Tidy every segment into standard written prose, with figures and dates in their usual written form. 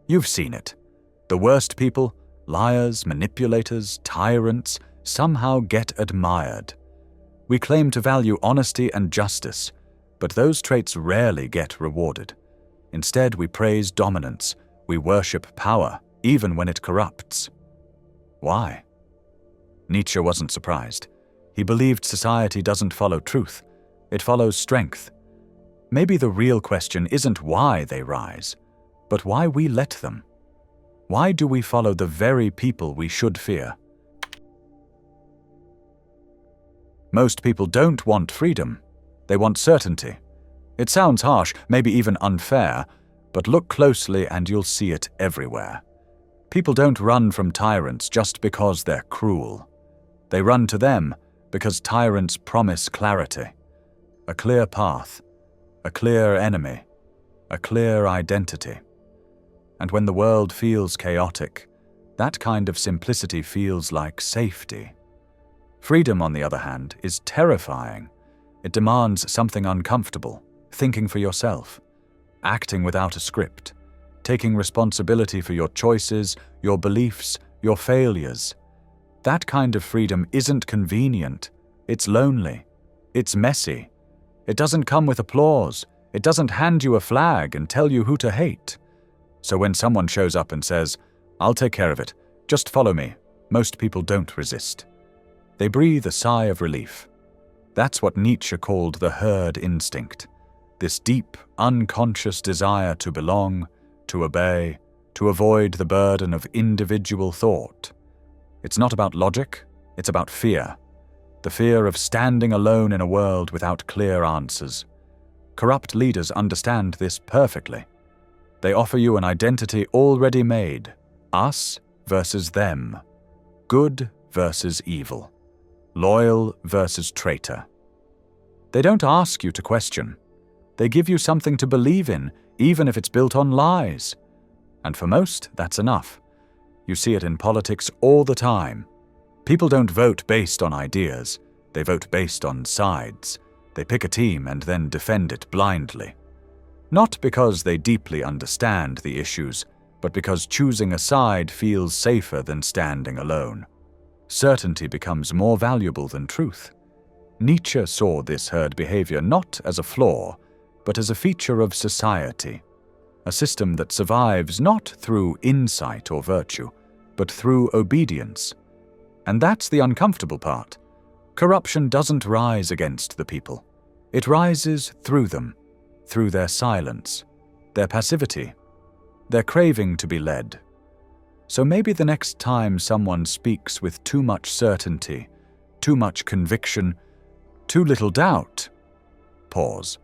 You've seen it. The worst people, liars, manipulators, tyrants, somehow get admired. We claim to value honesty and justice, but those traits rarely get rewarded. Instead, we praise dominance. We worship power, even when it corrupts. Why? Nietzsche wasn't surprised. He believed society doesn't follow truth. It follows strength. Maybe the real question isn't why they rise, but why we let them. Why do we follow the very people we should fear? Most people don't want freedom. They want certainty. It sounds harsh, maybe even unfair, but look closely and you'll see it everywhere. People don't run from tyrants just because they're cruel. They run to them because tyrants promise clarity, a clear path, a clear enemy, a clear identity. And when the world feels chaotic, that kind of simplicity feels like safety. Freedom, on the other hand, is terrifying. It demands something uncomfortable, thinking for yourself, acting without a script, taking responsibility for your choices, your beliefs, your failures. That kind of freedom isn't convenient. It's lonely. It's messy. It doesn't come with applause. It doesn't hand you a flag and tell you who to hate. So when someone shows up and says, "I'll take care of it, just follow me," most people don't resist. They breathe a sigh of relief. That's what Nietzsche called the herd instinct, this deep, unconscious desire to belong, to obey, to avoid the burden of individual thought. It's not about logic, it's about fear. The fear of standing alone in a world without clear answers. Corrupt leaders understand this perfectly. They offer you an identity already made, us versus them, good versus evil, loyal versus traitor. They don't ask you to question. They give you something to believe in, even if it's built on lies. And for most, that's enough. You see it in politics all the time. People don't vote based on ideas. They vote based on sides. They pick a team and then defend it blindly. Not because they deeply understand the issues, but because choosing a side feels safer than standing alone. Certainty becomes more valuable than truth. Nietzsche saw this herd behavior not as a flaw, but as a feature of society, a system that survives not through insight or virtue, but through obedience. And that's the uncomfortable part. Corruption doesn't rise against the people. It rises through them, through their silence, their passivity, their craving to be led. So maybe the next time someone speaks with too much certainty, too much conviction, too little doubt, pause.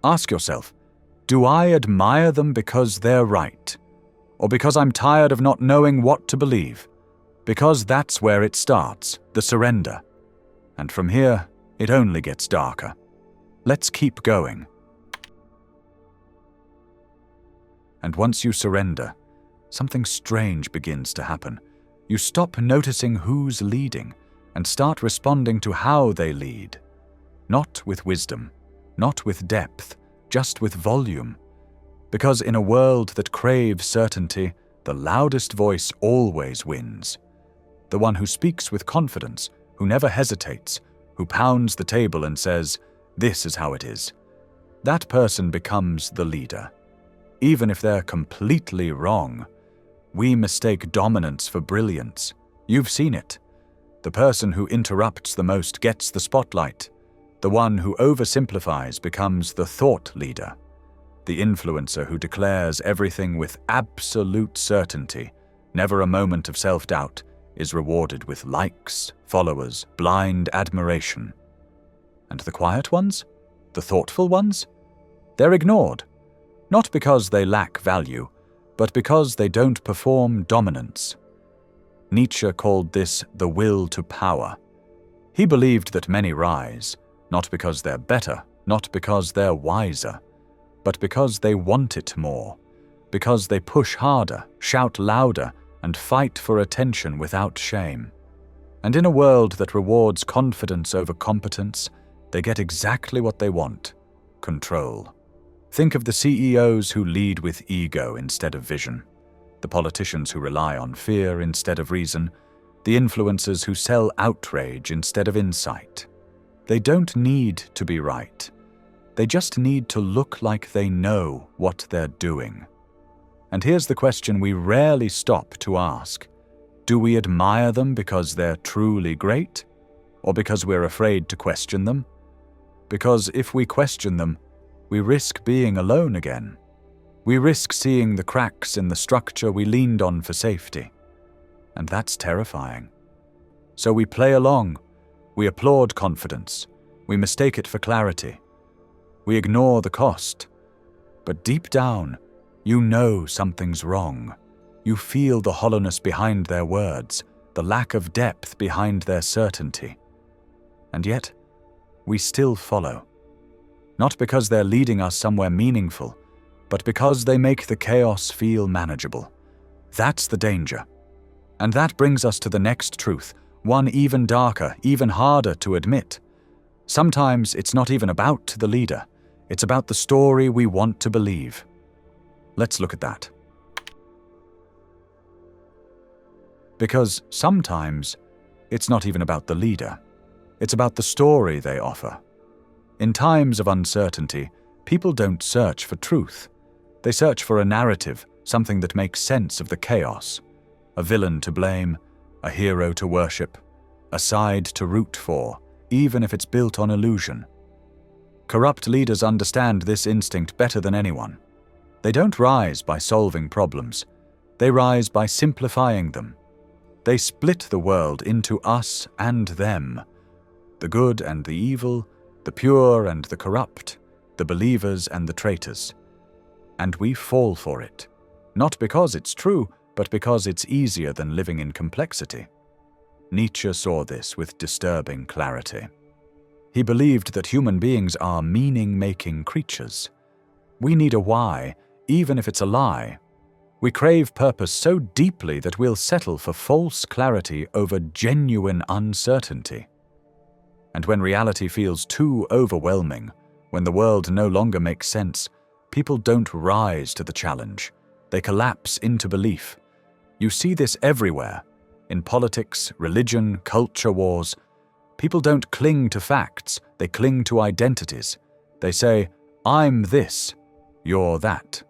Ask yourself, do I admire them because they're right? Or because I'm tired of not knowing what to believe? Because that's where it starts, the surrender. And from here, it only gets darker. Let's keep going. And once you surrender, something strange begins to happen. You stop noticing who's leading and start responding to how they lead. Not with wisdom, not with depth, just with volume. Because in a world that craves certainty, the loudest voice always wins. The one who speaks with confidence, who never hesitates, who pounds the table and says, "This is how it is." That person becomes the leader. Even if they're completely wrong. We mistake dominance for brilliance. You've seen it. The person who interrupts the most gets the spotlight. The one who oversimplifies becomes the thought leader. The influencer who declares everything with absolute certainty, never a moment of self-doubt, is rewarded with likes, followers, blind admiration. And the quiet ones? The thoughtful ones? They're ignored. Not because they lack value, but because they don't perform dominance. Nietzsche called this the will to power. He believed that many rise, not because they're better, not because they're wiser, but because they want it more, because they push harder, shout louder, and fight for attention without shame. And in a world that rewards confidence over competence, they get exactly what they want: control. Think of the CEOs who lead with ego instead of vision. the politicians who rely on fear instead of reason, the influencers who sell outrage instead of insight. They don't need to be right. They just need to look like they know what they're doing. And here's the question we rarely stop to ask. Do we admire them because they're truly great? Or because we're afraid to question them? Because if we question them, we risk being alone again. We risk seeing the cracks in the structure we leaned on for safety. And that's terrifying. So we play along. We applaud confidence. We mistake it for clarity. We ignore the cost. But deep down, you know something's wrong. You feel the hollowness behind their words, the lack of depth behind their certainty. And yet, we still follow. Not because they're leading us somewhere meaningful, but because they make the chaos feel manageable. That's the danger. And that brings us to the next truth, one even darker, even harder to admit. Sometimes it's not even about the leader. It's about the story we want to believe. Let's look at that. Because sometimes it's not even about the leader. It's about the story they offer. In times of uncertainty, people don't search for truth. They search for a narrative, something that makes sense of the chaos. A villain to blame, a hero to worship, a side to root for, even if it's built on illusion. Corrupt leaders understand this instinct better than anyone. They don't rise by solving problems. They rise by simplifying them. They split the world into us and them, the good and the evil, the pure and the corrupt, the believers and the traitors. And we fall for it, not because it's true, but because it's easier than living in complexity. Nietzsche saw this with disturbing clarity. He believed that human beings are meaning-making creatures. We need a why, even if it's a lie. We crave purpose so deeply that we'll settle for false clarity over genuine uncertainty. And when reality feels too overwhelming, when the world no longer makes sense, people don't rise to the challenge. They collapse into belief. You see this everywhere. In politics, religion, culture wars. People don't cling to facts, they cling to identities. They say, I'm this, you're that.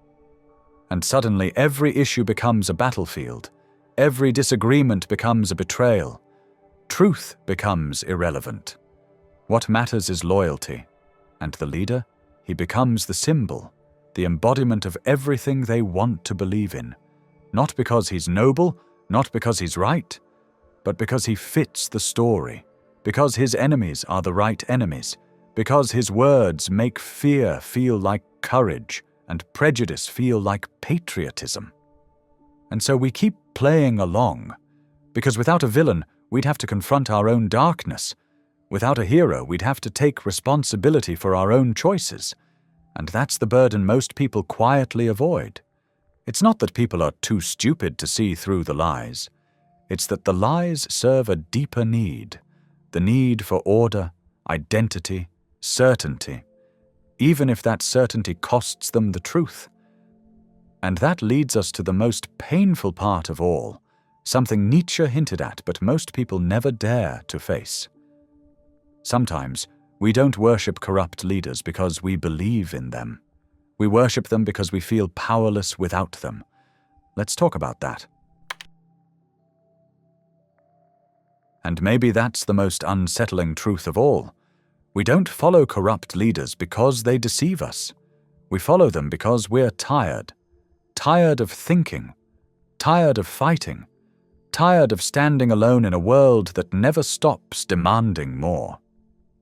And suddenly every issue becomes a battlefield. Every disagreement becomes a betrayal. Truth becomes irrelevant. What matters is loyalty. And the leader? He becomes the symbol, the embodiment of everything they want to believe in. Not because he's noble, not because he's right, but because he fits the story. Because his enemies are the right enemies, because his words make fear feel like courage and prejudice feel like patriotism. And so we keep playing along, because without a villain, we'd have to confront our own darkness. Without a hero, we'd have to take responsibility for our own choices. And that's the burden most people quietly avoid. It's not that people are too stupid to see through the lies. It's that the lies serve a deeper need. The need for order, identity, certainty, even if that certainty costs them the truth. And that leads us to the most painful part of all, something Nietzsche hinted at but most people never dare to face. Sometimes we don't worship corrupt leaders because we believe in them. We worship them because we feel powerless without them. Let's talk about that. And maybe that's the most unsettling truth of all. We don't follow corrupt leaders because they deceive us. We follow them because we're tired. Tired of thinking. Tired of fighting. Tired of standing alone in a world that never stops demanding more.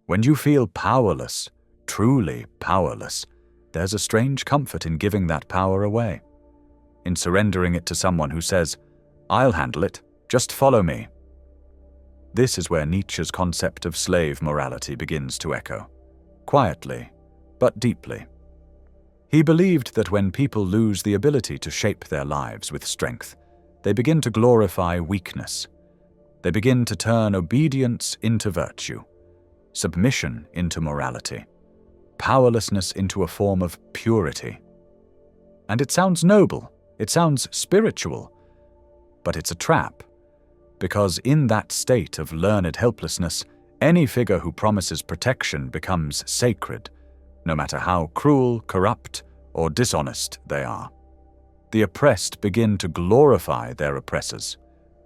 When you feel powerless, truly powerless, there's a strange comfort in giving that power away. In surrendering it to someone who says, I'll handle it, just follow me. This is where Nietzsche's concept of slave morality begins to echo. Quietly, but deeply. He believed that when people lose the ability to shape their lives with strength, they begin to glorify weakness. They begin to turn obedience into virtue, submission into morality, powerlessness into a form of purity. And it sounds noble. It sounds spiritual, but it's a trap. Because in that state of learned helplessness, any figure who promises protection becomes sacred, no matter how cruel, corrupt, or dishonest they are. The oppressed begin to glorify their oppressors,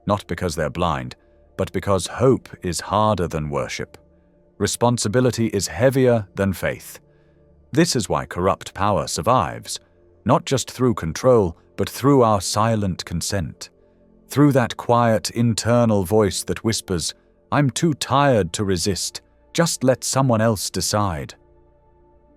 not because they're blind, but because hope is harder than worship. Responsibility is heavier than faith. This is why corrupt power survives, not just through control, but through our silent consent. Through that quiet internal voice that whispers, "I'm too tired to resist, just let someone else decide."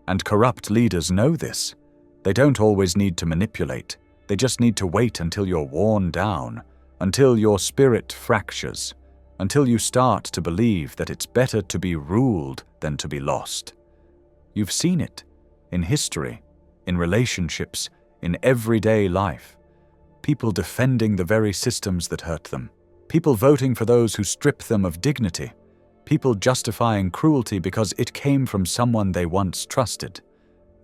And corrupt leaders know this. They don't always need to manipulate. They just need to wait until you're worn down, until your spirit fractures, until you start to believe that it's better to be ruled than to be lost. You've seen it in history, in relationships, in everyday life. People defending the very systems that hurt them. People voting for those who strip them of dignity. People justifying cruelty because it came from someone they once trusted.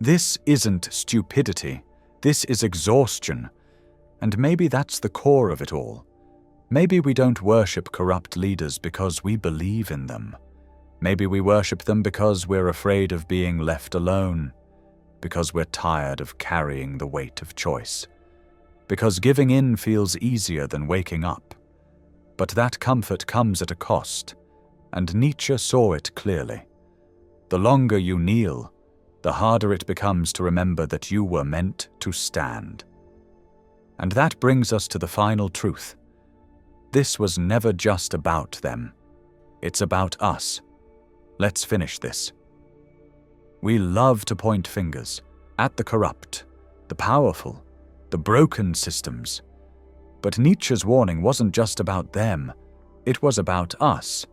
This isn't stupidity. This is exhaustion. And maybe that's the core of it all. Maybe we don't worship corrupt leaders because we believe in them. Maybe we worship them because we're afraid of being left alone. Because we're tired of carrying the weight of choice. Because giving in feels easier than waking up. But that comfort comes at a cost, and Nietzsche saw it clearly. The longer you kneel, the harder it becomes to remember that you were meant to stand. And that brings us to the final truth. This was never just about them. It's about us. Let's finish this. We love to point fingers at the corrupt, the powerful, the broken systems. But Nietzsche's warning wasn't just about them, it was about us.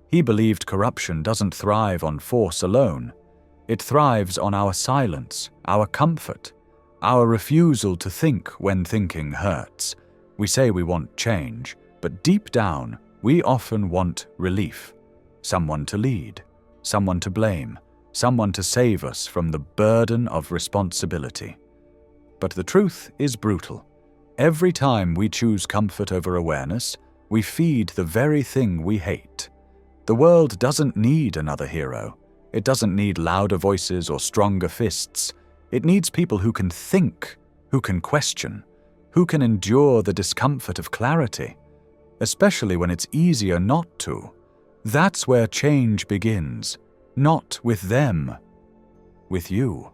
He believed corruption doesn't thrive on force alone. It thrives on our silence, our comfort, our refusal to think when thinking hurts. We say we want change, but deep down, we often want relief. Someone to lead, someone to blame, someone to save us from the burden of responsibility. But the truth is brutal. Every time we choose comfort over awareness, we feed the very thing we hate. The world doesn't need another hero. It doesn't need louder voices or stronger fists. It needs people who can think, who can question, who can endure the discomfort of clarity, especially when it's easier not to. That's where change begins, not with them, with you.